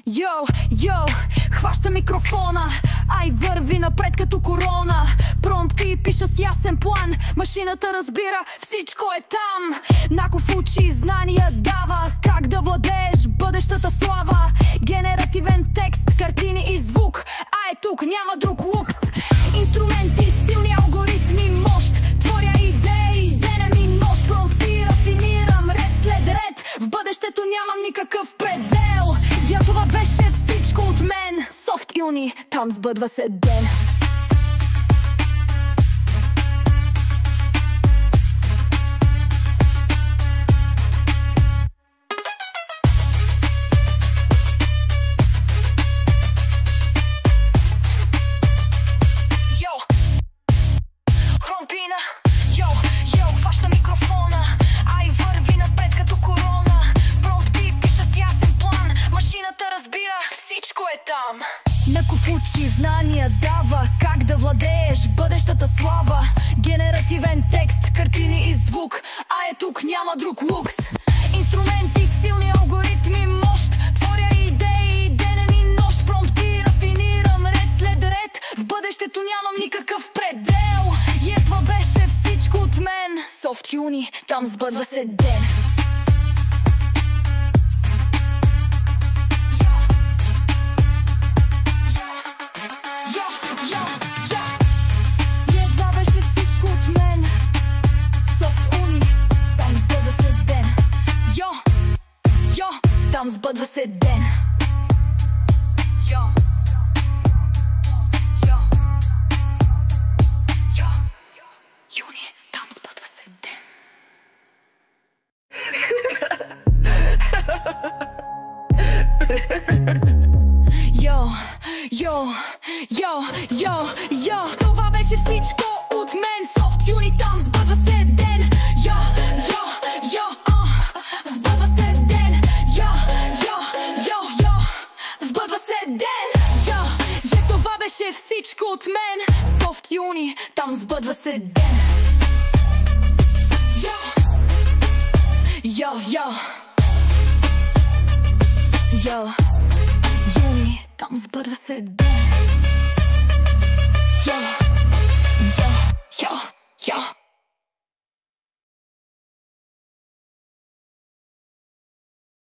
Йо, хваща микрофона, ай върви напред като корона. Промпти пиша с ясен план, машината разбира, всичко е там. Наков учи, знания дава, как да владееш бъдещата слава. Генеративен текст, картини и звук, а е тук, няма друг лукс. Инструменти, силни алгоритми, мощ, творя идеи, денем и нощ. Промпти, рафинирам, ред след ред, в бъдещето нямам никакъв предел. Това беше всичко от мен. Софт Юни, там сбъдва се ден. Хромпина, хваща микрофона, ай върви напред като корона. Промпти пиша с ясен план, машината разбира, всичко е там. Наков учи, знания дава, как да владееш бъдещата слава. Генеративен текст, картини и звук, а е тук, няма друг лукс. Инструменти, силни алгоритми, мощ, творя идеи, денем и нощ. Промпти, рафинирам, ред след ред, в бъдещето нямам никакъв предел. И това беше всичко от мен. Софт Юни, там сбъдва се ден. Там сбъдва се ден. Юни, там сбъдва се ден. Това беше всичко от мен. Софт Юни, там сбъдва се ден. Сбъдва се ден. Сбъдва се ден. Това беше всичко от мен. Софт Юни, там сбъдва се ден. Юни, там сбъдва се ден.